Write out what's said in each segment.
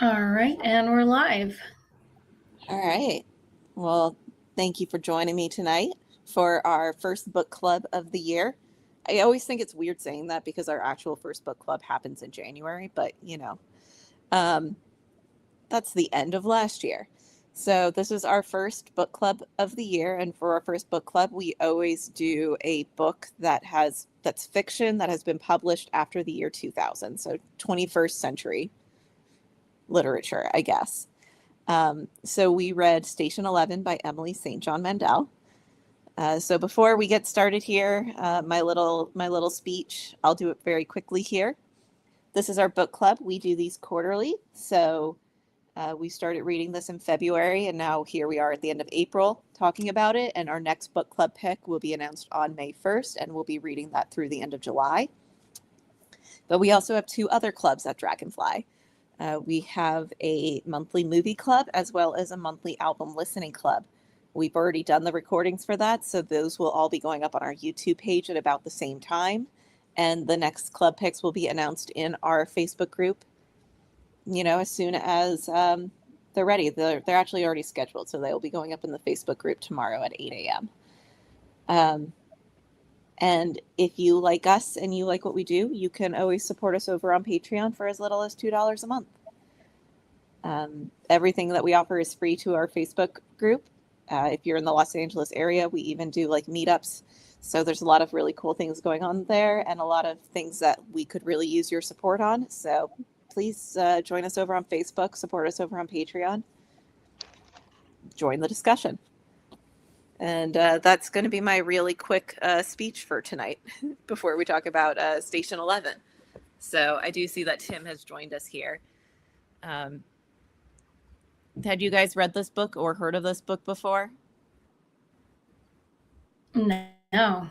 All right, and we're live. All right. Well, thank you for joining me tonight for our first book club of the year. I always think it's weird saying that because our actual first book club happens in January, but um, that's the end of last year. So this is our first book club of the year, and for our first book club, we always do a book that's fiction that has been published after the year 2000, so 21st century literature, I guess. So we read Station 11 by Emily St. John-Mandel. So before we get started here, my little speech, I'll do it very quickly here. This is our book club. We do these quarterly. So we started reading this in February, and now here we are at the end of April talking about it. And our next book club pick will be announced on May 1st, and we'll be reading that through the end of July. But we also have two other clubs at Dragonfly. We have a monthly movie club as well as a monthly album listening club. We've already done the recordings for that, so those will all be going up on our YouTube page at about the same time. And the next club picks will be announced in our Facebook group, as soon as they're ready. They're actually already scheduled, so they will be going up in the Facebook group tomorrow at 8 a.m. And if you like us and you like what we do, you can always support us over on Patreon for as little as $2 a month. Everything that we offer is free to our Facebook group. If you're in the Los Angeles area, we even do like meetups. So there's a lot of really cool things going on there and a lot of things that we could really use your support on. So please join us over on Facebook, support us over on Patreon, join the discussion. And that's going to be my really quick speech for tonight before we talk about Station 11. So I do see that Tim has joined us here. Had you guys read this book or heard of this book before? No,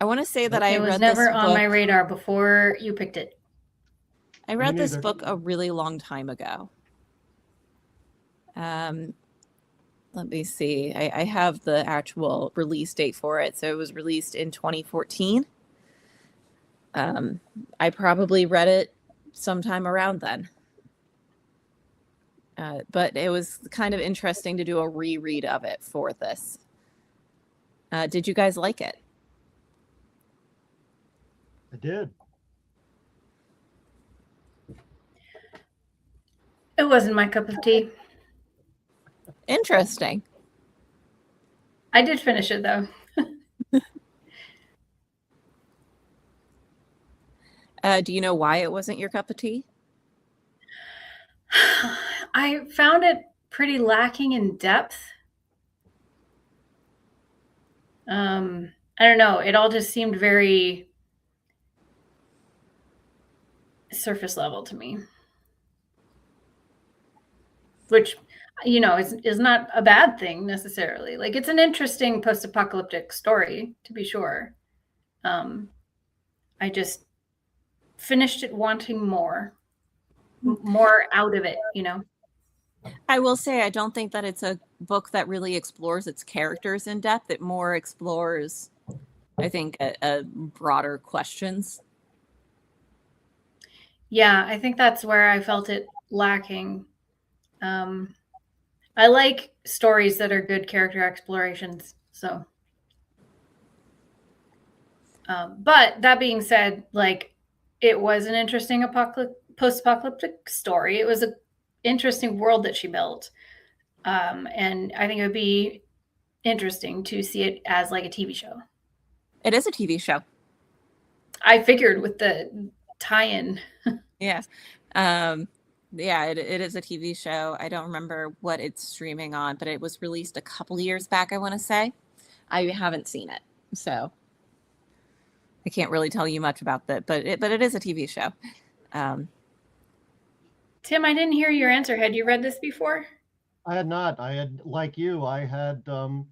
I want to say that I it was read this never on my book. radar before you picked it. I read this book a really long time ago. Let me see. I have the actual release date for it. So it was released in 2014. I probably read it sometime around then. But it was kind of interesting to do a reread of it for this. Did you guys like it? I did. It wasn't my cup of tea. Interesting. I did finish it though. Do you know why it wasn't your cup of tea? I found it pretty lacking in depth. I don't know. It all just seemed very surface level to me, which is not a bad thing necessarily. Like, it's an interesting post-apocalyptic story, to be sure. I just finished it wanting more out of it. I will say I don't think that it's a book that really explores its characters in depth. It more explores, I think, a broader questions. Yeah, I think that's where I felt it lacking. I like stories that are good character explorations. So, but that being said, like, it was an interesting post-apocalyptic story. It was an interesting world that she built, and I think it would be interesting to see it as like a TV show. It is a TV show. I figured with the tie-in. Yes. Yeah, it is a TV show. I don't remember what it's streaming on, but it was released a couple years back, I want to say. I haven't seen it, so I can't really tell you much about that, but it is a TV show. Tim, I didn't hear your answer. Had you read this before? I had not. I had, like you, I had,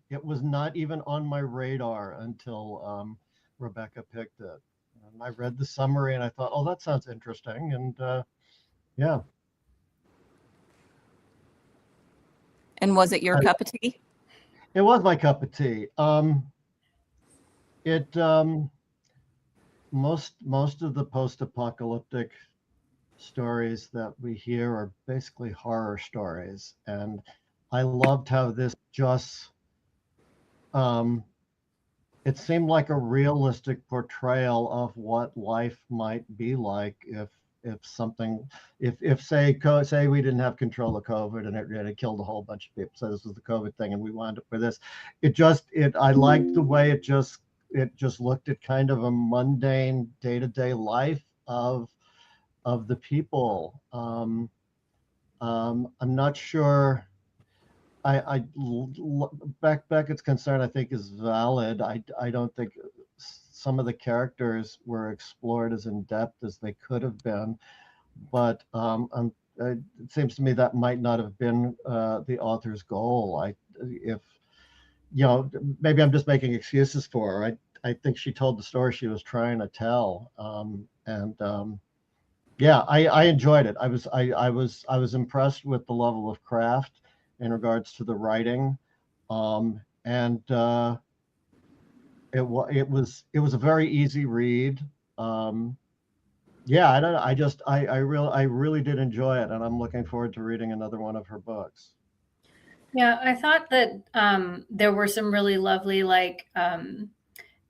it was not even on my radar until Rebecca picked it. And I read the summary and I thought, oh, that sounds interesting. And yeah. And was it your cup of tea? It was my cup of tea. It most of the post-apocalyptic stories that we hear are basically horror stories, and I loved how this just um, it seemed like a realistic portrayal of what life might be like if something if say we didn't have control of COVID and it killed a whole bunch of people. So this was the COVID thing, and we wound up with this. It I liked the way it just looked at kind of a mundane day-to-day life of the people. I'm not sure. Beckett's concern, I think, is valid. I don't think some of the characters were explored as in depth as they could have been, but it seems to me that might not have been the author's goal. If maybe I'm just making excuses for her. I think she told the story she was trying to tell, and yeah, I enjoyed it. I was impressed with the level of craft in regards to the writing, and it was a very easy read. Um, yeah, I don't know. I really did enjoy it, and I'm looking forward to reading another one of her books. Yeah, I thought that there were some really lovely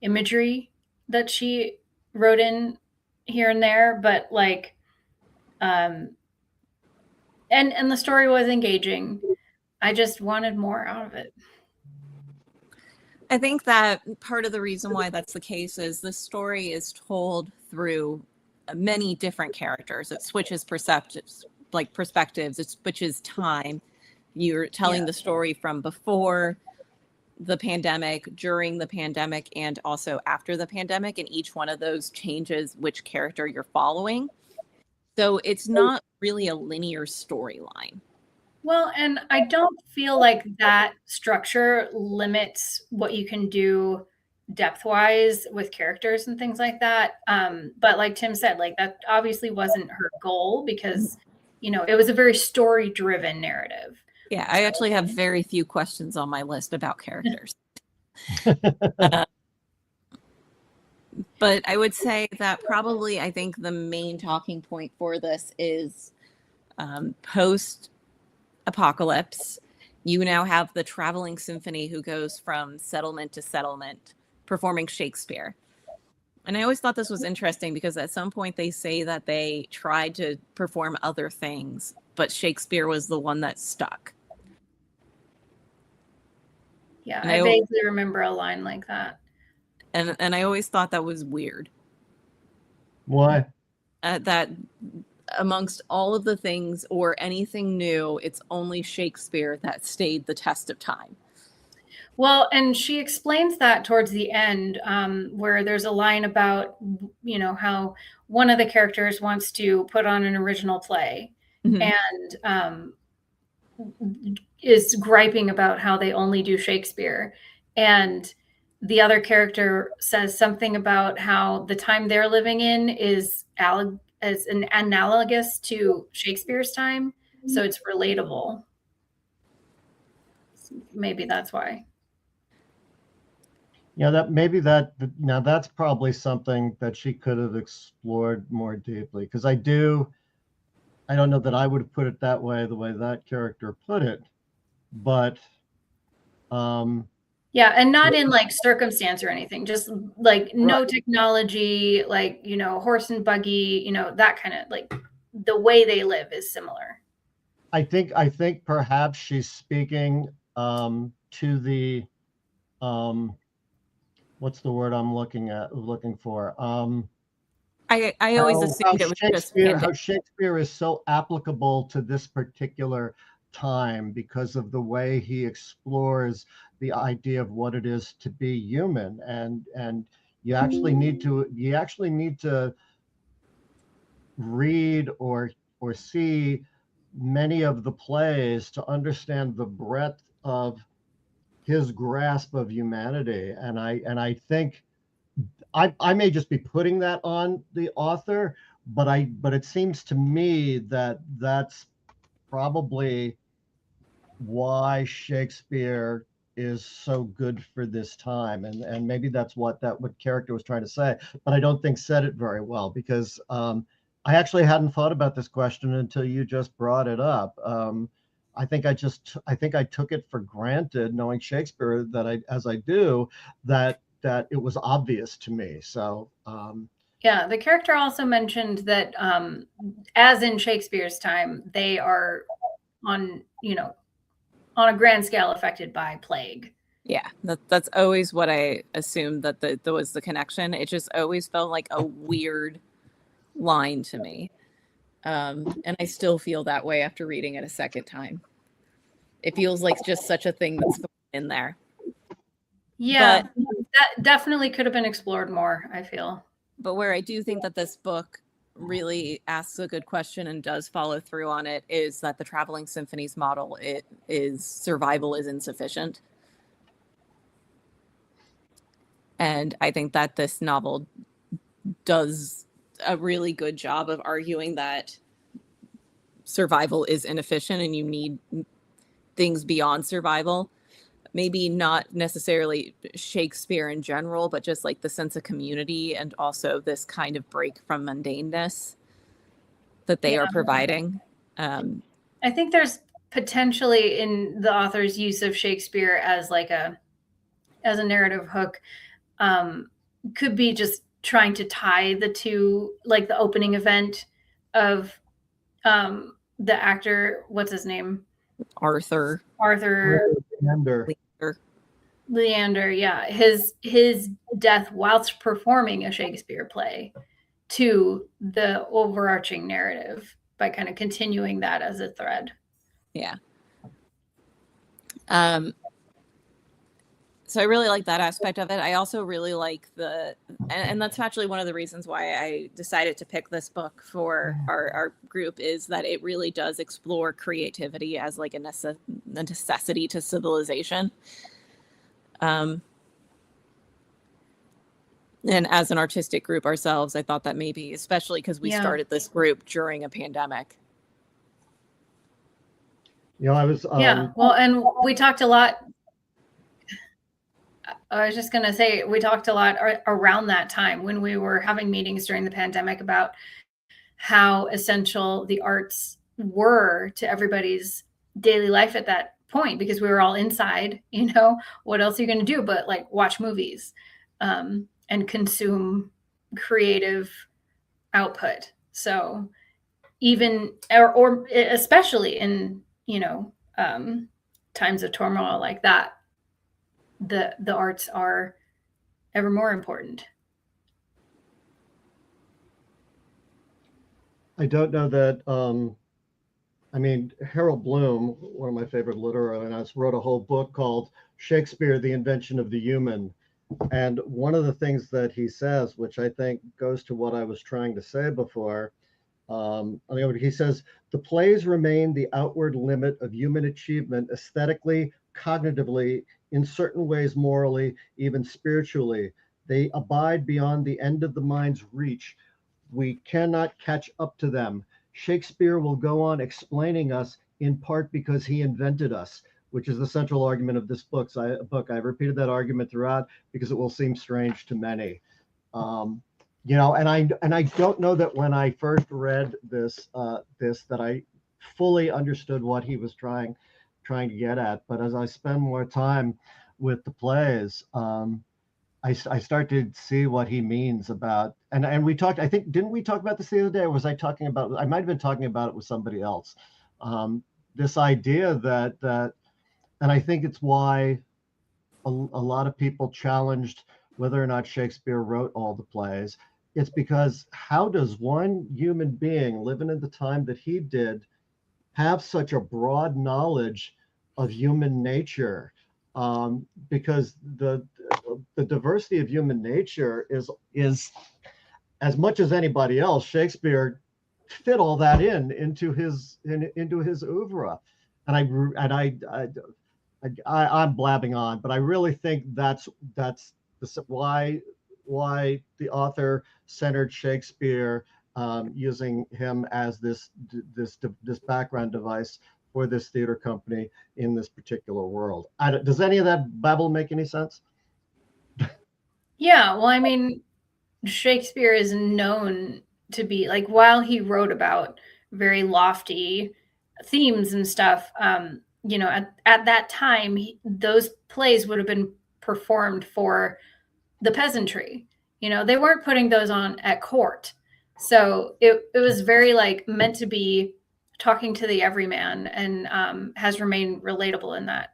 imagery that she wrote in here and there, but um, and the story was engaging. I just wanted more out of it. I think that part of the reason why that's the case is the story is told through many different characters. It switches perspectives. It switches time. You're telling the story from before the pandemic, during the pandemic, and also after the pandemic, and each one of those changes which character you're following. So it's not really a linear storyline. Well, and I don't feel like that structure limits what you can do depth-wise with characters and things like that. But like Tim said, like that obviously wasn't her goal because, it was a very story-driven narrative. Yeah, I actually have very few questions on my list about characters. But I would say that probably I think the main talking point for this is post-apocalypse. You now have the traveling symphony who goes from settlement to settlement performing Shakespeare. And I always thought this was interesting because at some point they say that they tried to perform other things, but Shakespeare was the one that stuck. Yeah, I vaguely remember a line like that. And I always thought that was weird. Why? That amongst all of the things or anything new, it's only Shakespeare that stayed the test of time. Well, and she explains that towards the end, where there's a line about, how one of the characters wants to put on an original play and is griping about how they only do Shakespeare. And the other character says something about how the time they're living in is analogous to Shakespeare's time. So it's relatable. Maybe that's why. Yeah, now that's probably something that she could have explored more deeply, because I don't know that I would have put it that way, the way that character put it, but yeah, and not in like circumstance or anything, just like no technology, like, horse and buggy, that kind of like the way they live is similar. I think perhaps she's speaking to the what's the word I'm looking for? I always assumed it was just how Shakespeare is so applicable to this particular time because of the way he explores the idea of what it is to be human, and you actually need to read or see many of the plays to understand the breadth of his grasp of humanity. And I think I may just be putting that on the author, but it seems to me that that's probably why Shakespeare is so good for this time, and maybe that's what character was trying to say, but I don't think said it very well, because I actually hadn't thought about this question until you just brought it up. I think I took it for granted, knowing Shakespeare that as I do, that it was obvious to me. So yeah, the character also mentioned that, as in Shakespeare's time, they are on a grand scale affected by plague. Yeah, that's always what I assumed, that there was the connection. It just always felt like a weird line to me. And I still feel that way after reading it a second time. It feels like just such a thing that's in there. Yeah, but that definitely could have been explored more, I feel. But where I do think that this book really asks a good question and does follow through on it is that the traveling symphonies model, survival is insufficient. And I think that this novel does a really good job of arguing that survival is inefficient and you need things beyond survival. Maybe not necessarily Shakespeare in general, but just like the sense of community and also this kind of break from mundaneness that they are providing. I think there's potentially, in the author's use of Shakespeare as a narrative hook, could be just trying to tie the two, like the opening event of the actor, what's his name? Arthur Leander, yeah. His death whilst performing a Shakespeare play to the overarching narrative by kind of continuing that as a thread. Yeah. So I really like that aspect of it. I also really like and that's actually one of the reasons why I decided to pick this book for our group, is that it really does explore creativity as like a necessity to civilization. And as an artistic group ourselves, I thought that maybe, especially because we started this group during a pandemic. I was well, and we talked a lot. I was just going to say, we talked a lot around that time when we were having meetings during the pandemic about how essential the arts were to everybody's daily life at that point, because we were all inside. What else are you going to do but like watch movies and consume creative output? So even or especially in times of turmoil like that, the arts are ever more important. I don't know that. Harold Bloom, one of my favorite literary writers, wrote a whole book called Shakespeare, the Invention of the Human. And one of the things that he says, which I think goes to what I was trying to say before, he says, the plays remain the outward limit of human achievement aesthetically, cognitively, in certain ways morally, even spiritually. They abide beyond the end of the mind's reach. We cannot catch up to them. Shakespeare will go on explaining us, in part because he invented us, which is the central argument of this book. I've repeated that argument throughout because it will seem strange to many. And I don't know that when I first read this that I fully understood what he was trying to get at. But as I spend more time with the plays, I start to see what he means about, and we talked, I think, didn't we talk about this the other day? Or was I talking about, I might've been talking about it with somebody else. This idea that, and I think it's why a lot of people challenged whether or not Shakespeare wrote all the plays. It's because how does one human being living in the time that he did have such a broad knowledge of human nature? Because the diversity of human nature is as much as anybody else, Shakespeare fit all that into his oeuvre. And I'm blabbing on, but I really think that's why the author centered Shakespeare, using him as this background device for this theater company in this particular world. Does any of that babble make any sense? Yeah, well, I mean, Shakespeare is known to be like, while he wrote about very lofty themes and stuff, at that time, those plays would have been performed for the peasantry. They weren't putting those on at court. So it was very like meant to be talking to the everyman, and has remained relatable in that.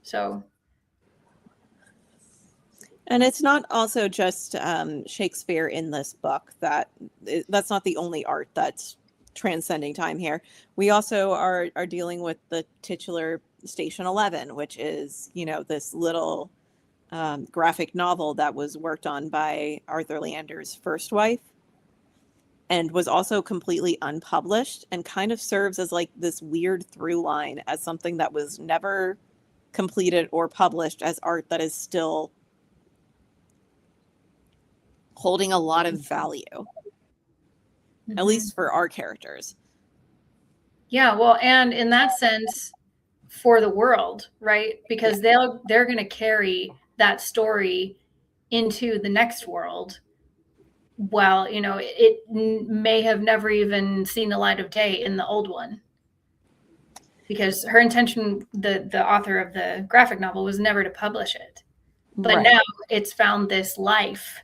So And it's not also just Shakespeare in this book. That's not the only art that's transcending time here. We also are dealing with the titular Station 11, which is, this little graphic novel that was worked on by Arthur Leander's first wife, and was also completely unpublished, and kind of serves as like this weird through line as something that was never completed or published as art that is still holding a lot of value, at least for our characters. Yeah, well, and in that sense, for the world, right? Because they're going to carry that story into the next world. Well, it may have never even seen the light of day in the old one, because her intention, the author of the graphic novel, was never to publish it. But Right. now it's found this life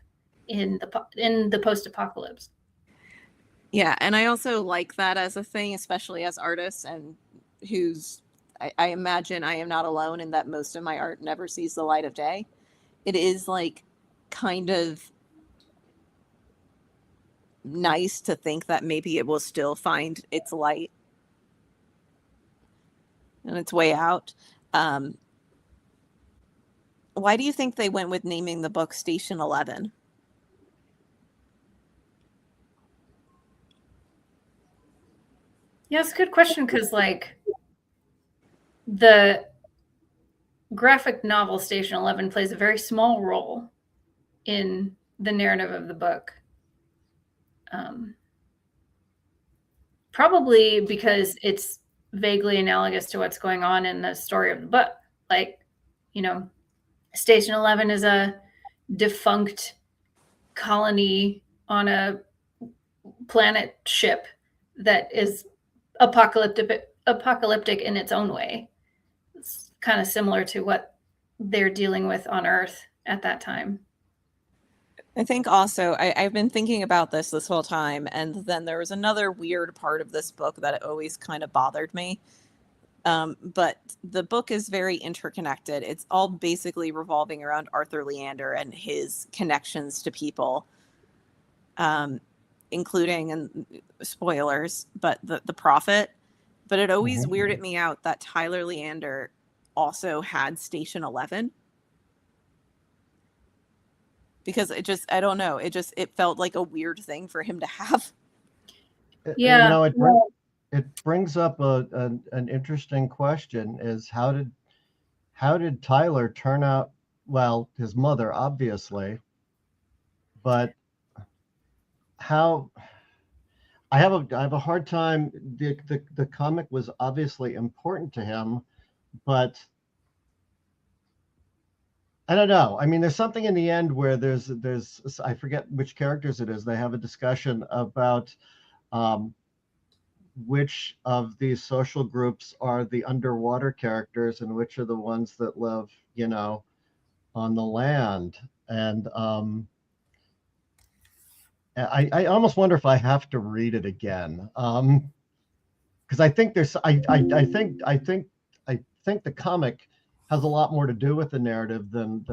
in the post-apocalypse. Yeah, and I also like that as a thing, especially as artists, and I imagine I am not alone in that most of my art never sees the light of day. It is like kind of nice to think that maybe it will still find its light and its way out. Why do you think they went with naming the book Station 11? Yeah, it's a good question, because like the graphic novel Station 11 plays a very small role in the narrative of the book. Probably because it's vaguely analogous to what's going on in the story of the book. Like, Station 11 is a defunct colony on a planet ship that is apocalyptic in its own way. It's kind of similar to what they're dealing with on Earth at that time. I think also I've been thinking about this whole time, and then there was another weird part of this book that always kind of bothered me. But the book is very interconnected. It's all basically revolving around Arthur Leander and his connections to people, including, and spoilers, but the prophet. But it always weirded me out that Tyler Leander also had Station 11. Because I don't know, it felt like a weird thing for him to have. Yeah. It brings up an interesting question: is how did Tyler turn out? Well, his mother, obviously, but how? I have a hard time. The comic was obviously important to him, but I don't know. I mean, there's something in the end where there's I forget which characters it is. They have a discussion about which of these social groups are the underwater characters and which are the ones that live, on the land. And I almost wonder if I have to read it again, because I think I think the comic has a lot more to do with the narrative than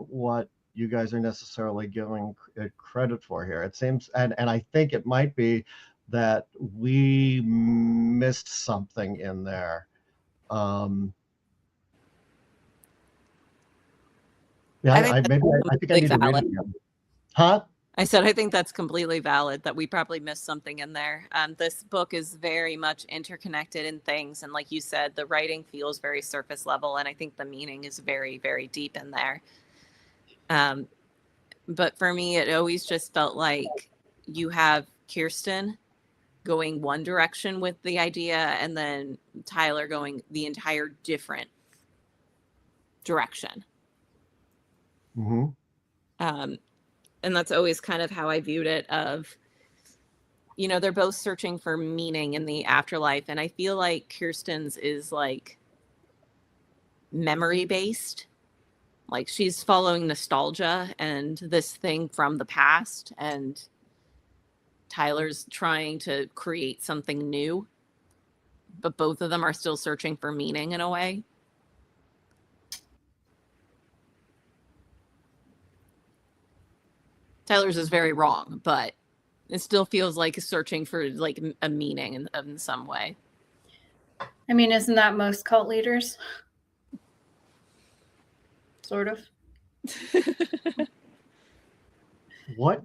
what you guys are necessarily giving it credit for here. It seems, and I think it might be that we missed something in there. Yeah, I think I need to read it again. Huh? I said, I think that's completely valid, that we probably missed something in there. This book is very much interconnected in things. And like you said, the writing feels very surface level. And I think the meaning is very, very deep in there. But for me, it always just felt like you have Kirsten going one direction with the idea, and then Tyler going the entire different direction. Mm-hmm. And that's always kind of how I viewed it, of, you know, they're both searching for meaning in the afterlife. And I feel like Kirsten's is like memory based. Like she's following nostalgia and this thing from the past, and Tyler's trying to create something new, but both of them are still searching for meaning in a way. Tyler's is very wrong, but it still feels like searching for like a meaning in some way. I mean, isn't that most cult leaders? Sort of. What?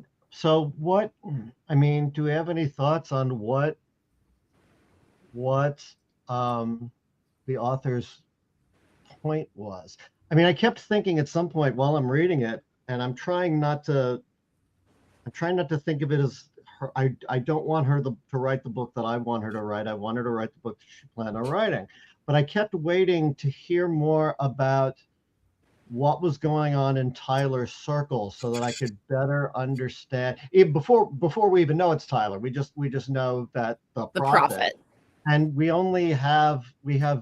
I mean, do we have any thoughts on what the author's point was? I mean, I kept thinking at some point while I'm reading it, and I'm trying not to think of it as her. I don't want her to write the book that I want her to write. I want her to write the book that she planned on writing. But I kept waiting to hear more about what was going on in Tyler's circle so that I could better understand. Even before we even know it's Tyler, we just know that the prophet. And we have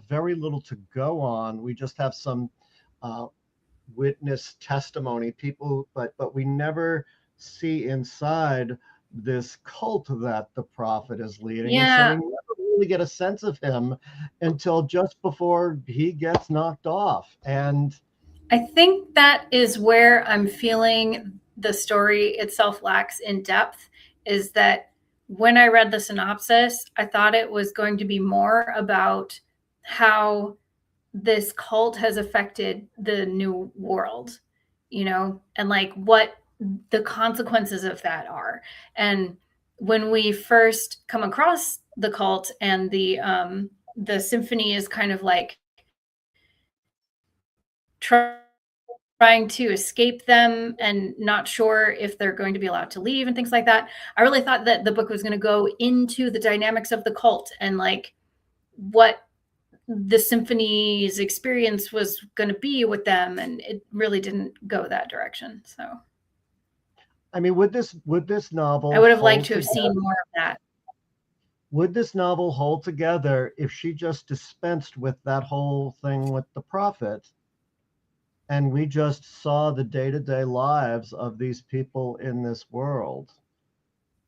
very little to go on. We just have some witness testimony, people, but we never see inside this cult that the prophet is leading. Yeah. And so we never really get a sense of him until just before he gets knocked off. And I think that is where I'm feeling the story itself lacks in depth, is that when I read the synopsis, I thought it was going to be more about how this cult has affected the new world, you know, and like what the consequences of that are. And when we first come across the cult and the symphony is kind of like trying to escape them and not sure if they're going to be allowed to leave and things like that. I really thought that the book was going to go into the dynamics of the cult and like what the symphony's experience was going to be with them, and it really didn't go that direction. So I mean, would this novel, I would have liked to have seen more of that. Would this novel hold together if she just dispensed with that whole thing with the prophet, and we just saw the day-to-day lives of these people in this world?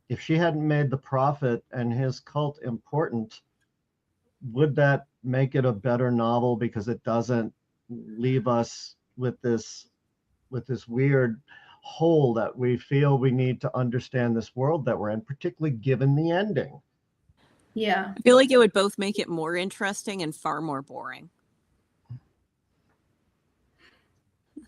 If she hadn't made the prophet and his cult important, would that make it a better novel because it doesn't leave us with this weird hole that we feel we need to understand this world that we're in, particularly given the ending? Yeah. I feel like it would both make it more interesting and far more boring.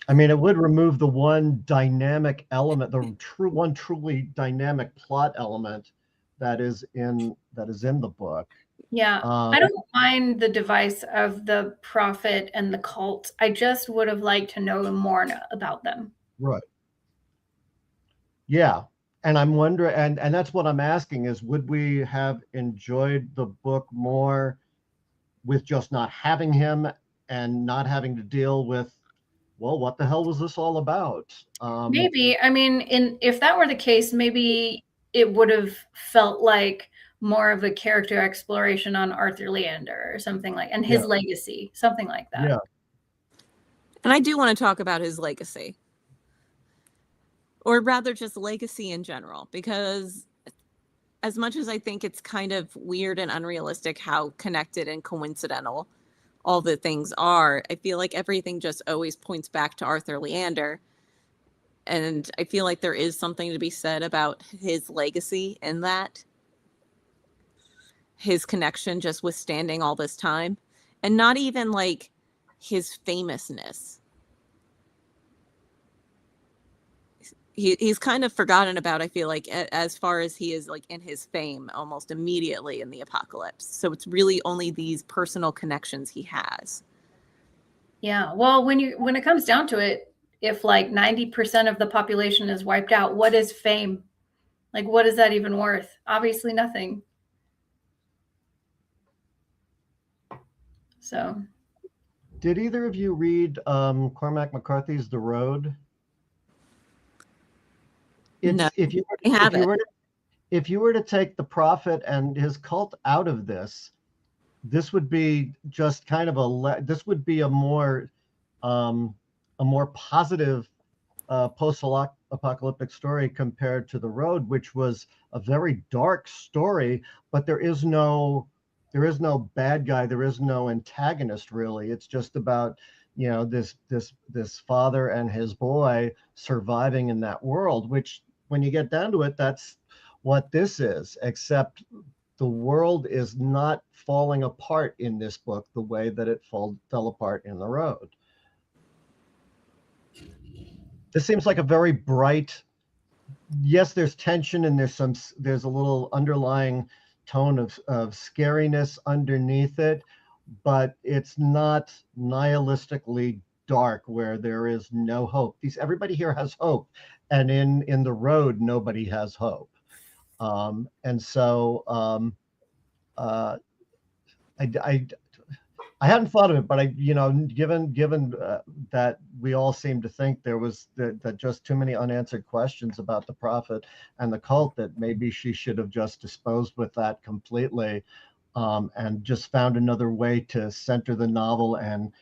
I mean, it would remove the one dynamic element, the one truly dynamic plot element that is in the book. Yeah. I don't mind the device of the prophet and the cult. I just would have liked to know more about them. Right. Yeah. And I'm wondering, and that's what I'm asking is, would we have enjoyed the book more with just not having him and not having to deal with, well, what the hell was this all about? Maybe. I mean, if that were the case, maybe it would have felt like more of a character exploration on Arthur Leander or something like, and his legacy, something like that. Yeah. And I do want to talk about his legacy, or rather just legacy in general, because as much as I think it's kind of weird and unrealistic how connected and coincidental all the things are, I feel like everything just always points back to Arthur Leander. And I feel like there is something to be said about his legacy in that. His connection just withstanding all this time. And not even like his famousness. He's kind of forgotten about, I feel like, as far as he is like in his fame almost immediately in the apocalypse. So it's really only these personal connections he has. Yeah. Well, when it comes down to it, if like 90% of the population is wiped out, what is fame? Like, what is that even worth? Obviously nothing. So, Did either of you read Cormac McCarthy's The Road? No, It's if you I if you haven't. were to, if you were to take the prophet and his cult out of this, this would be just kind of this would be um, a more positive post-apocalyptic story compared to The Road, which was a very dark story, but there is no bad guy, there is no antagonist really. It's just about this father and his boy surviving in that world, which when you get down to it, that's what this is, except the world is not falling apart in this book the way that it fell apart in The Road. This seems like a very bright, yes, there's tension and there's a little underlying tone of scariness underneath it, but it's not nihilistically dark where there is no hope. Everybody here has hope, and in The Road nobody has hope. And so uh, I I hadn't thought of it, but given that we all seem to think there was that just too many unanswered questions about the prophet and the cult, that maybe she should have just disposed with that completely, and just found another way to center the novel and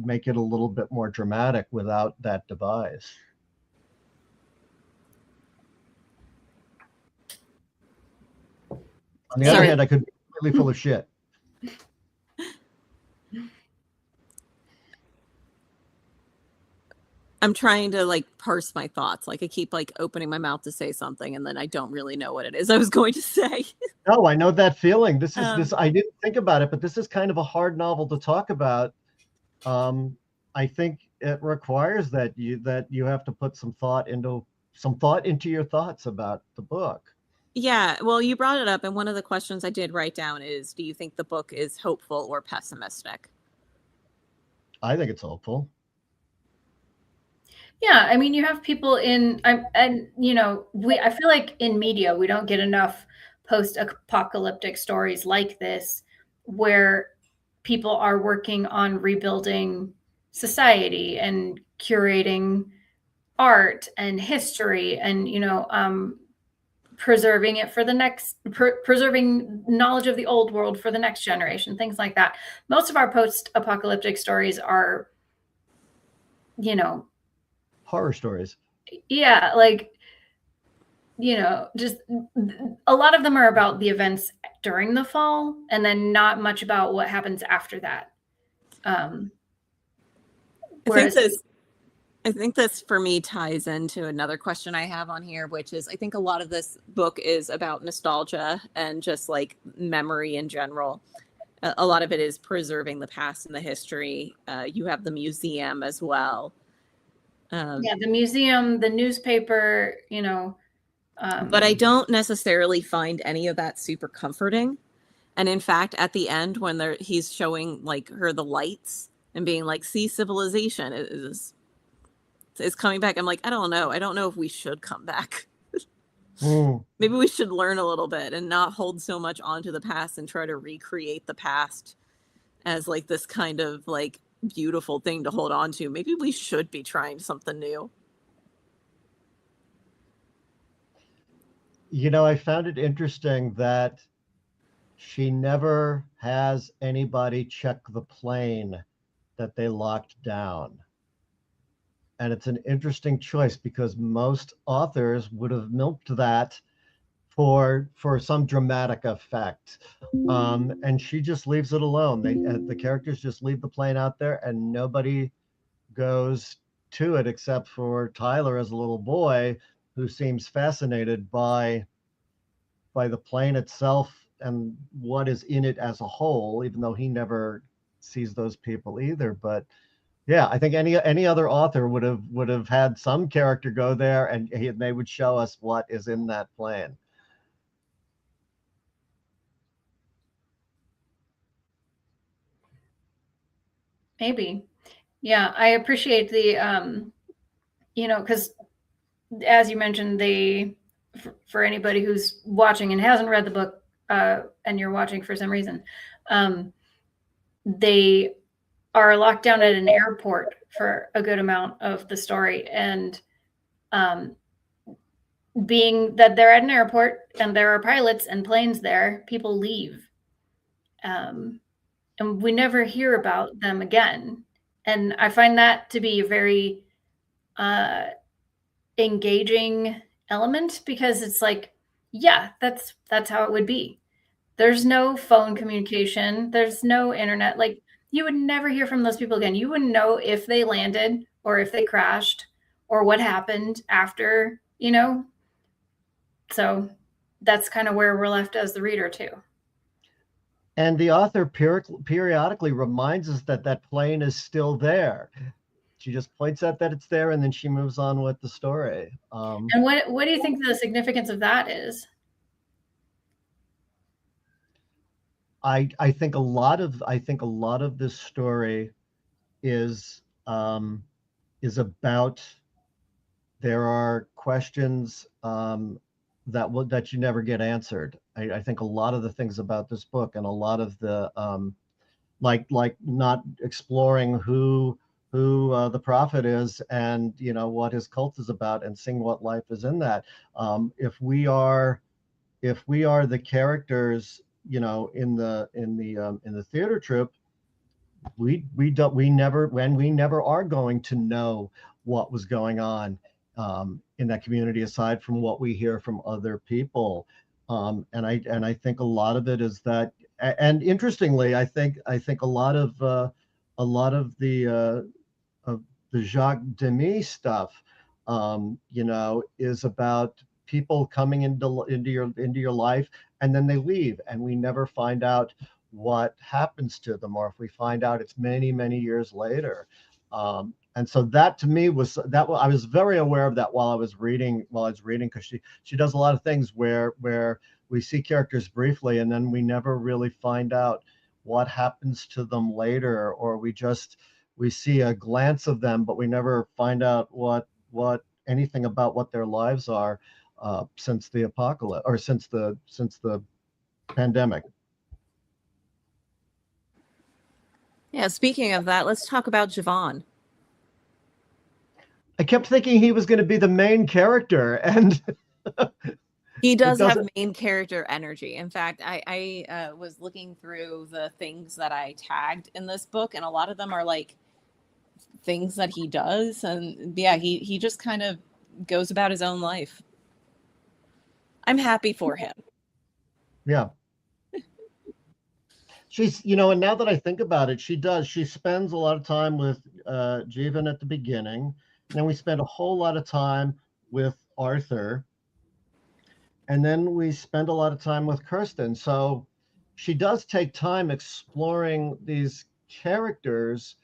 make it a little bit more dramatic without that device. On the other Sorry. hand, I could be completely full of shit. I'm trying to like parse my thoughts. Like I keep like opening my mouth to say something and then I don't really know what it is I was going to say. No, I know that feeling. Um, I didn't think about it, but this is kind of a hard novel to talk about. I think it requires that you have to put some thought into your thoughts about the book. yeah, well, you brought it up, and one of the questions I did write down is, do you think the book is hopeful or pessimistic? I think it's hopeful. yeah, I mean, you have people and I feel like in media we don't get enough post-apocalyptic stories like this, where people are working on rebuilding society and curating art and history, and preserving it for the next preserving knowledge of the old world for the next generation, things like that. Most of our post-apocalyptic stories are, you know Horror stories. yeah, like, just a lot of them are about the events during the fall, and then not much about what happens after that. um I think Whereas, this I think this for me ties into another question I have on here, which is I think a lot of this book is about nostalgia and just like memory in general. A lot of it is preserving the past and the history. You have the museum as well. Um, yeah, the museum, the newspaper, but I don't necessarily find any of that super comforting. And in fact, at the end, when he's showing like her the lights and being like, "See, civilization is coming back." I'm like, I don't know. I don't know if we should come back. Mm. Maybe we should learn a little bit and not hold so much onto the past and try to recreate the past as like this kind of like beautiful thing to hold on to. Maybe we should be trying something new. I found it interesting that she never has anybody check the plane that they locked down. And it's an interesting choice because most authors would have milked that for some dramatic effect, and she just leaves it alone. The characters just leave the plane out there, and nobody goes to it except for Tyler as a little boy, who seems fascinated by the plane itself and what is in it as a whole, even though he never sees those people either. But yeah, I think any other author would have had some character go there, and they would show us what is in that plane. maybe, yeah, I appreciate the because as you mentioned, for anybody who's watching and hasn't read the book, and you're watching for some reason, um they are locked down at an airport for a good amount of the story. And um, being that they're at an airport and there are pilots and planes there, people leave. And we never hear about them again. And I find that to be a very uh, engaging element, because it's like, yeah, that's how it would be. There's no phone communication, there's no internet. Like, you would never hear from those people again. You wouldn't know if they landed or if they crashed or what happened after, you know? So that's kind of where we're left as the reader too. And the author periodically reminds us that that plane is still there. She just points out that it's there, and then she moves on with the story. And what do you think the significance of that is? I think a lot of this story is about, there are questions that you never get answered. I think a lot of the things about this book, and a lot of the like not exploring who the prophet is, and what his cult is about, and seeing what life is in that. If we are the characters, in the theater troupe, we never are going to know what was going on in that community, aside from what we hear from other people. And I think a lot of it is that. And interestingly, I think a lot of the Jacques Demy stuff, is about people coming into your life, and then they leave, and we never find out what happens to them, or if we find out, it's many, many years later. And so that, to me, I was very aware of that while I was reading, because she does a lot of things where we see characters briefly, and then we never really find out what happens to them later, or we see a glance of them, but we never find out what anything about what their lives are since the apocalypse, or since the pandemic. Yeah, speaking of that, let's talk about Javon. I kept thinking he was going to be the main character, and he does have main character energy. In fact, I was looking through the things that I tagged in this book, and a lot of them are like things that he does. And yeah, he just kind of goes about his own life. I'm happy for him. Yeah. She's, and now that I think about it, she spends a lot of time with Jeevan at the beginning, and then we spend a whole lot of time with Arthur, and then we spend a lot of time with Kirsten. So she does take time exploring these characters,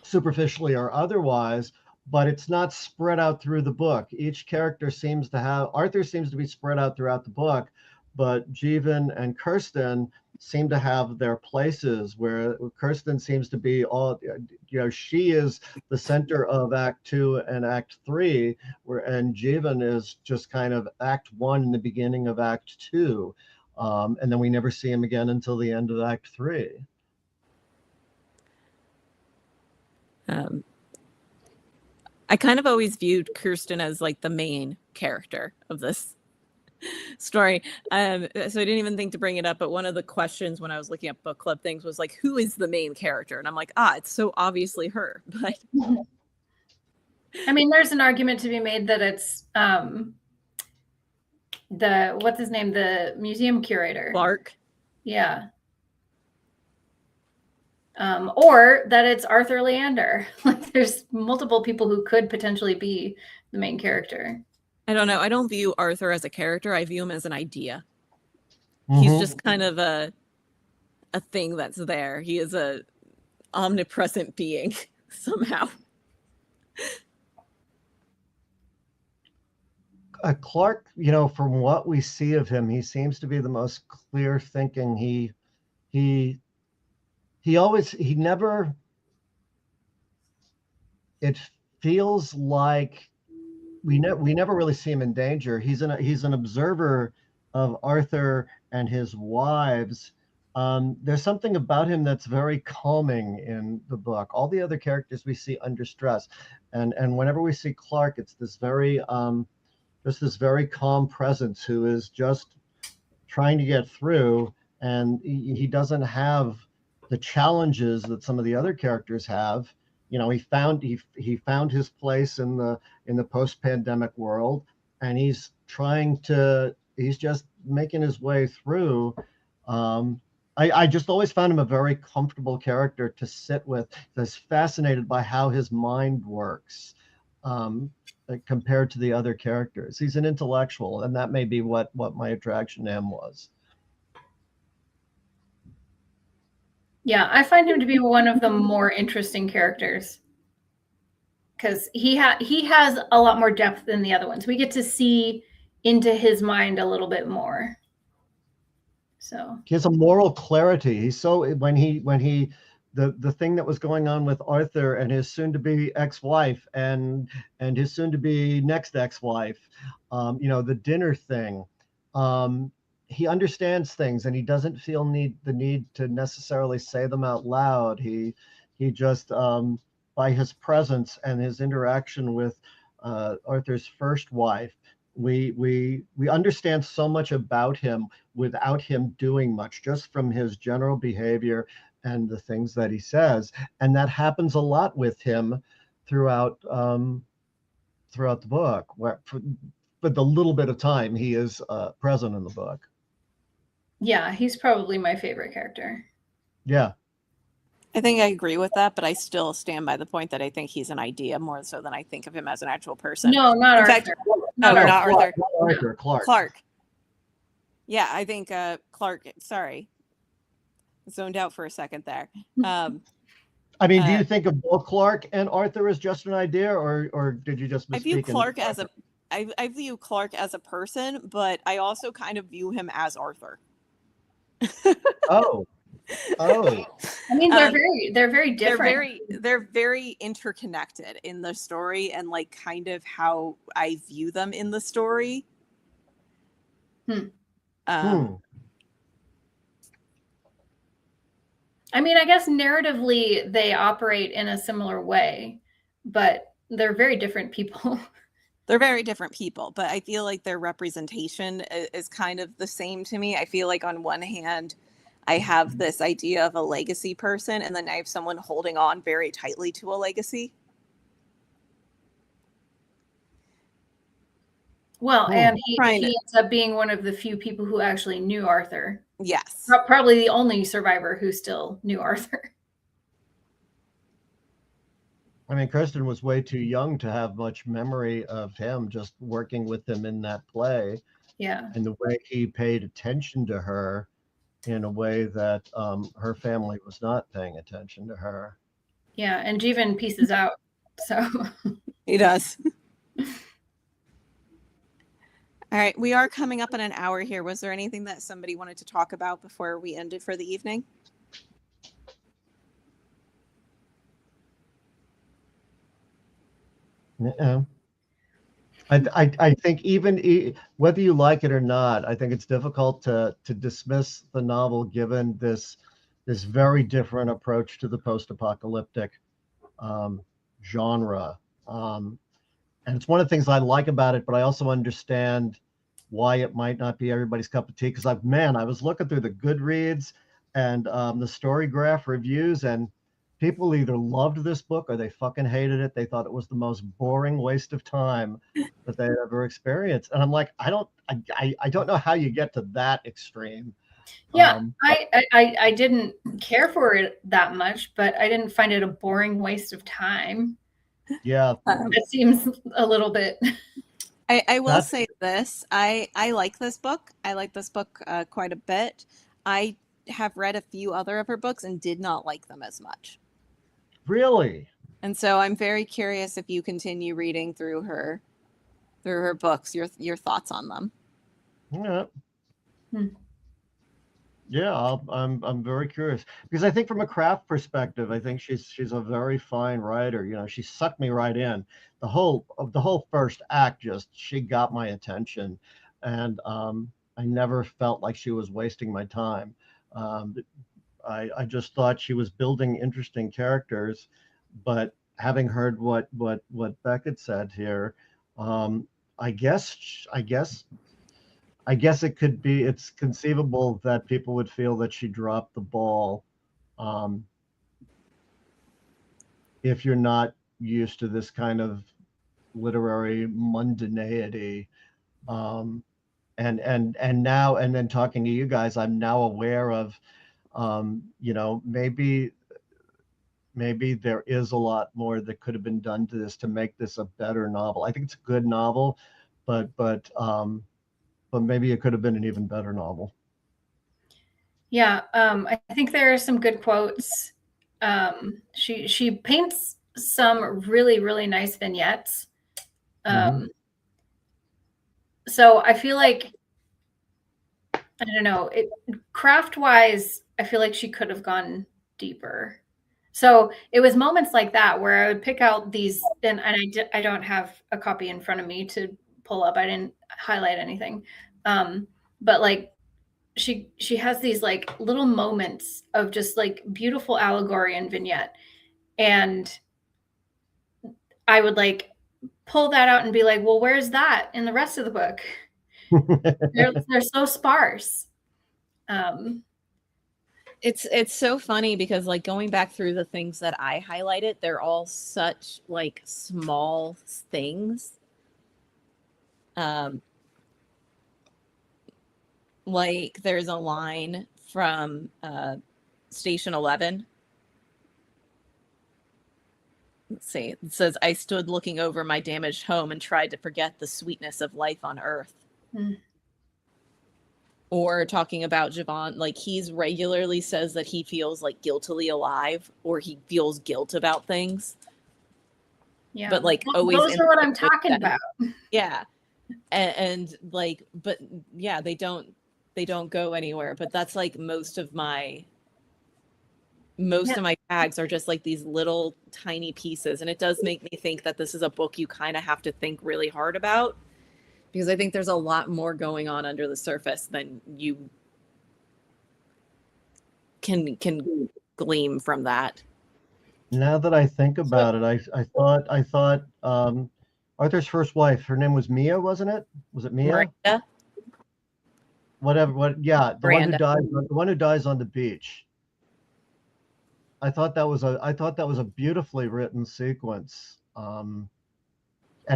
superficially or otherwise, but it's not spread out through the book. Each character Arthur seems to be spread out throughout the book, but Jeevan and Kirsten seem to have their places, where Kirsten seems to be she is the center of Act 2 and Act 3, and Jeevan is just kind of Act 1 in the beginning of Act 2. And then we never see him again until the end of Act 3. I kind of always viewed Kirsten as like the main character of this story. So I didn't even think to bring it up, but one of the questions when I was looking at book club things was like, who is the main character? And I'm like, it's so obviously her. But I mean, there's an argument to be made that it's what's his name, the museum curator, Clark. Yeah. Or that it's Arthur Leander. Like, there's multiple people who could potentially be the main character. I don't know. I don't view Arthur as a character. I view him as an idea. Mm-hmm. He's just kind of a thing that's there. He is a omnipresent being somehow. Clark, from what we see of him, he seems to be the most clear thinking. It feels like we never really see him in danger. He's an observer of Arthur and his wives, There's something about him that's very calming in the book. All the other characters we see under stress, and whenever we see Clark, it's this very just this very calm presence who is just trying to get through, and he doesn't have the challenges that some of the other characters have. You know, he found his place in the post-pandemic world, and he's just making his way through. I just always found him a very comfortable character to sit with. That's fascinated by how his mind works. Compared to the other characters. He's an intellectual, and that may be what my attraction to him was. Yeah, I find him to be one of the more interesting characters because he has a lot more depth than the other ones. We get to see into his mind a little bit more. So he has a moral clarity. He's so when he the thing that was going on with Arthur and his soon-to-be ex-wife and his soon-to-be next ex-wife, the dinner thing. He understands things, and he doesn't feel the need to necessarily say them out loud. He just by his presence and his interaction with Arthur's first wife, we understand so much about him without him doing much, just from his general behavior and the things that he says. And that happens a lot with him throughout throughout the book, for the little bit of time he is present in the book. Yeah, he's probably my favorite character. Yeah. I think I agree with that, but I still stand by the point that I think he's an idea more so than I think of him as an actual person. No, not In Arthur. fact, not Arthur. Clark. Yeah, I think Clark. Sorry, zoned out for a second there. I mean, do you think of both Clark and Arthur as just an idea, or did you just misspeak? I view Clark as a person, but I also kind of view him as Arthur. Oh. I mean, they're very different. They're very interconnected in the story and like kind of how I view them in the story. I mean, I guess narratively they operate in a similar way, but they're very different people. They're very different people, but I feel like their representation is kind of the same to me. I feel like on one hand, I have this idea of a legacy person, and then I have someone holding on very tightly to a legacy. Well, and he ends up being one of the few people who actually knew Arthur. Yes. Probably the only survivor who still knew Arthur. I mean, Kristen was way too young to have much memory of him, just working with him in that play. Yeah. And the way he paid attention to her in a way that her family was not paying attention to her. Yeah, and Jeevan pieces out. So he does. All right, we are coming up on an hour here. Was there anything that somebody wanted to talk about before we ended for the evening? Yeah. I think even whether you like it or not, I think it's difficult to dismiss the novel given this very different approach to the post-apocalyptic genre. And it's one of the things I like about it, but I also understand why it might not be everybody's cup of tea. Because I was looking through the Goodreads and the Storygraph reviews, and people either loved this book or they fucking hated it. They thought it was the most boring waste of time that they had ever experienced. And I'm like, I don't know how you get to that extreme. Yeah, I didn't care for it that much, but I didn't find it a boring waste of time. Yeah. It seems a little bit. I will say this. I like this book. I like this book quite a bit. I have read a few other of her books and did not like them as much. Really? And so I'm very curious if you continue reading through her books, your thoughts on them. Yeah. Yeah, I'm very curious because I think from a craft perspective, I think she's a very fine writer. You know, she sucked me right in. The whole first act she got my attention, and I never felt like she was wasting my time. Um, I just thought she was building interesting characters, but having heard what Beckett said here, um, I guess I guess I guess it could be it's conceivable that people would feel that she dropped the ball, um, if you're not used to this kind of literary mundanity. Um, and now and then talking to you guys, I'm now aware of, maybe there is a lot more that could have been done to this to make this a better novel. I think it's a good novel, but maybe it could have been an even better novel. Yeah, I think there are some good quotes. She paints some really really nice vignettes. Mm-hmm. So I feel like I don't know, craft wise, I feel like she could have gone deeper. So it was moments like that where I would pick out these, and I don't have a copy in front of me to pull up. I didn't highlight anything, but like she has these like little moments of just like beautiful allegory and vignette, and I would like pull that out and be like, well, where's that in the rest of the book? They're so sparse. Um, It's so funny because like going back through the things that I highlighted, they're all such like small things. Um, like there's a line from Station 11. Let's see. It says, "I stood looking over my damaged home and tried to forget the sweetness of life on Earth." mm, Or talking about Javon, like he's regularly says that he feels like guiltily alive or he feels guilt about things, yeah, but like always those in are what a I'm good talking sense. about. Yeah. And like, but yeah, they don't go anywhere. But that's like most Yeah. of my tags are just like these little tiny pieces. And it does make me think that this is a book you kind of have to think really hard about, because I think there's a lot more going on under the surface than you can glean from that. Now that I think So about it, I thought Arthur's first wife, her name was Mia, wasn't it? Was it Mia? Miranda, Whatever. Yeah, Miranda. the one who dies on the beach. I thought that was a beautifully written sequence, and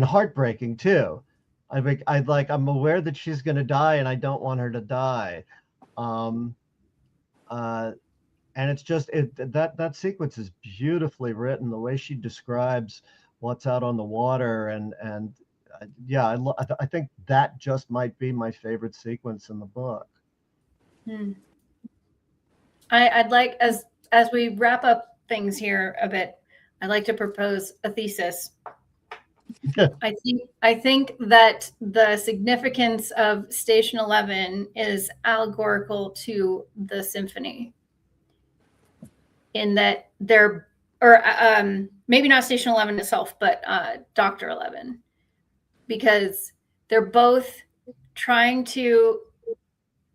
heartbreaking too. I'm aware that she's going to die, and I don't want her to die. Um, uh, and it's just that sequence is beautifully written. The way she describes what's out on the water, and yeah, I think that just might be my favorite sequence in the book. hmm. I'd like, as we wrap up things here a bit, I'd like to propose a thesis. I think that the significance of Station 11 is allegorical to the symphony, in that they're, or maybe not Station 11 itself, but Dr. 11, because they're both trying to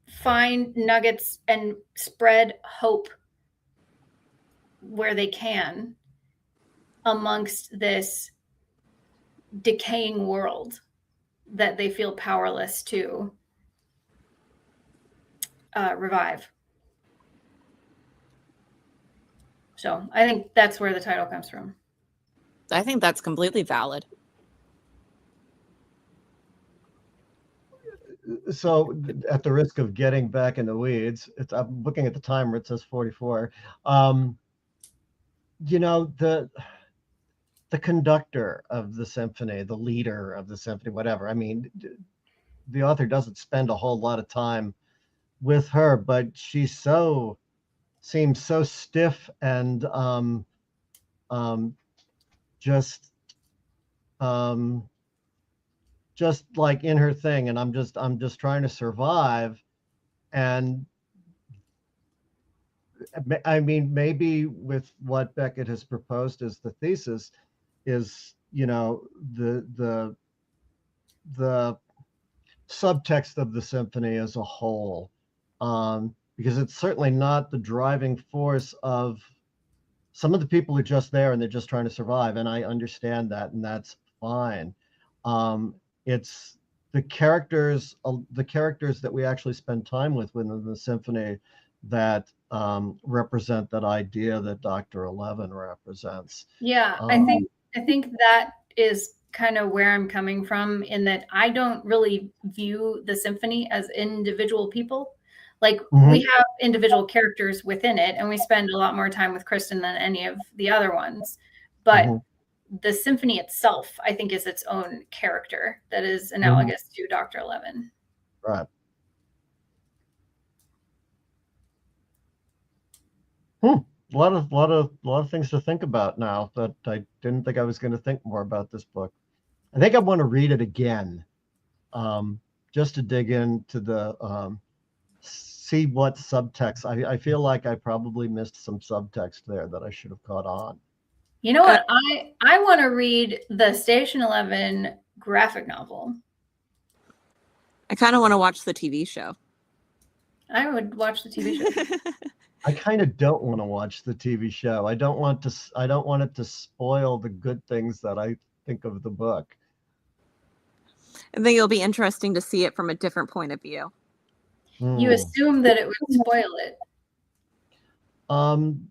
find nuggets and spread hope where they can amongst this decaying world that they feel powerless to revive. So I think that's where the title comes from. I think that's completely valid. So, at the risk of getting back in the weeds, I'm looking at the timer. It says 44. Um, the conductor of the symphony, the leader of the symphony, whatever. I mean, the author doesn't spend a whole lot of time with her, but seems so stiff and um, just um, just like in her thing, and I'm just trying to survive. And I mean, maybe with what Beckett has proposed as the thesis is, the subtext of the symphony as a whole, because it's certainly not the driving force of some of the people are just there and they're just trying to survive, and I understand that, and that's fine. It's the characters that we actually spend time with within the symphony that represent that idea that Dr. 11 represents. Yeah, Um, I think that is kind of where I'm coming from, in that I don't really view the symphony as individual people. Like, we mhm, have individual characters within it, and we spend a lot more time with Kristen than any of the other ones. But mhm, the symphony itself, I think, is its own character that is mhm, analogous to Dr. 11. right. Hmm. A lot of things to think about now that I didn't think I was going to think more about this book. I think I want to read it again, um, just to dig into the see what subtext. I feel like I probably missed some subtext there that I should have caught on. You know Uh, what? I want to read the Station 11 graphic novel. I kind of want to watch the TV show. I would watch the TV show. I kind of don't want to watch the TV show. I don't want to. I don't want it to spoil the good things that I think of the book. I think it'll be interesting to see it from a different point of view. You Hmm. assume that it would spoil it. Um,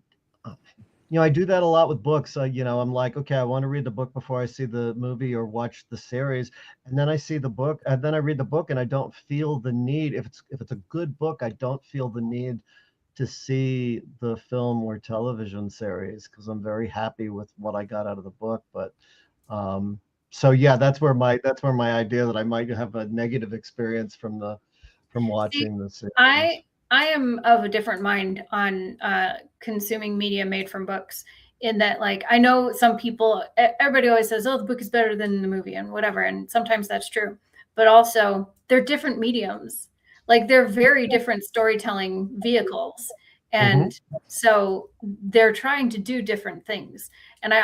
I do that a lot with books. I'm like, okay, I want to read the book before I see the movie or watch the series, and then I see the book, and then I read the book, and I don't feel the need. If it's a good book, I don't feel the need to see the film or television series because I'm very happy with what I got out of the book. But so yeah, that's where my idea that I might have a negative experience from See, watching the series. I am of a different mind on consuming media made from books. In that, like, I know some people, everybody always says, "Oh, the book is better than the movie," and whatever, and sometimes that's true. But also, they're different mediums. Like, they're very different storytelling vehicles, Hmm. and so they're trying to do different things. And Yeah,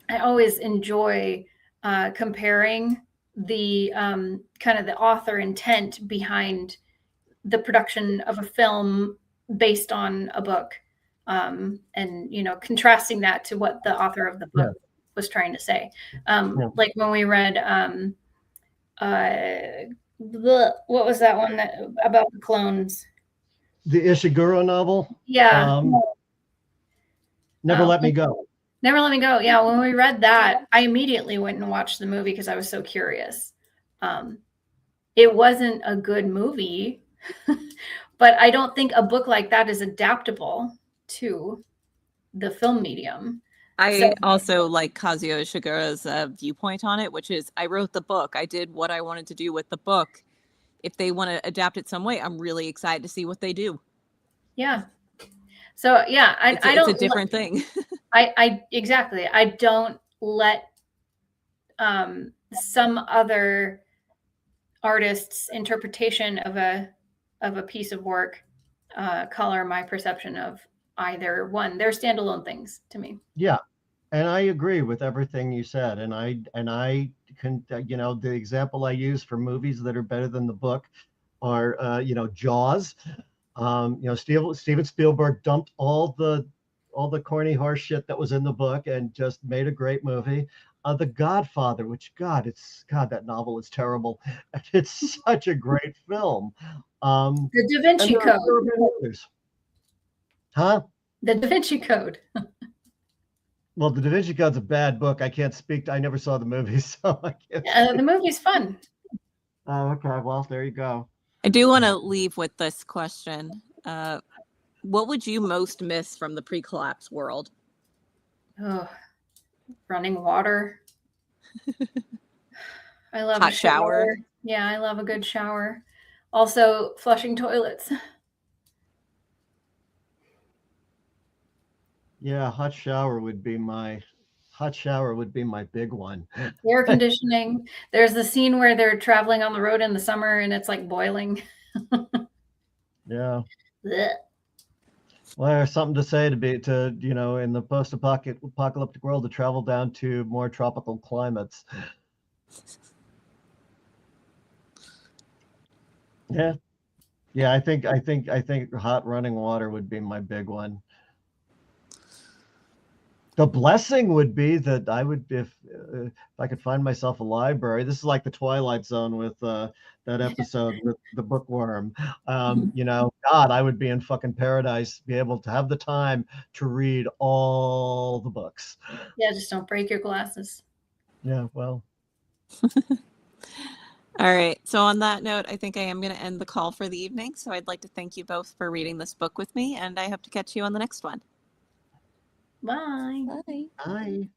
I always enjoy comparing the kind of the author intent behind the production of a film based on a book, and contrasting that to what the author of the book yeah, was trying to say. yeah. Like when we read uh, what was that one that about the clones? The Ishiguro novel, Yeah, um, Never um, Let Me Go. Never Let Me Go. Yeah, when we read that, I immediately went and watched the movie because I was so curious. Um, it wasn't a good movie, but I don't think a book like that is adaptable to the film medium. So I also like Kazuo Ishiguro's viewpoint on it, which is I wrote the book. I did what I wanted to do with the book. If they want to adapt it some way, I'm really excited to see what they do. yeah. So yeah, I It's a don't different thing. I exactly. I don't let some other artist's interpretation of a piece of work color my perception of either one. They're standalone things to me. Yeah, and I agree with everything you said. And I can, the example I use for movies that are better than the book are, Jaws. Steven Spielberg dumped all the corny horse shit that was in the book and just made a great movie. The Godfather, which God, that novel is terrible. It's such a great film. The Da And Vinci there Code. are many others. Huh? The Da Vinci Code. Well, the Da Vinci Code's a bad book. I can't speak. I never saw the movie, so I can't The speak. movie's fun. Oh, okay. Well, there you go. I do want to leave with this question. What would you most miss from the pre-collapse world? Oh, running water. I love a Hot shower? shower. Yeah, I love a good shower. Also, flushing toilets. Yeah, hot shower would be my big one. Air conditioning. There's the scene where they're traveling on the road in the summer and it's like boiling. Yeah. Blech. Well, there's something to say in the post-apocalyptic world to travel down to more tropical climates. Yeah. Yeah, I think hot running water would be my big one. The blessing would be that I would, if I could find myself a library. This is like the Twilight Zone with that episode with the bookworm. God, I would be in fucking paradise, be able to have the time to read all the books. Yeah, just don't break your glasses. Yeah, well, All right. So on that note, I think I am going to end the call for the evening. So I'd like to thank you both for reading this book with me, and I hope to catch you on the next one. Bye. Bye. I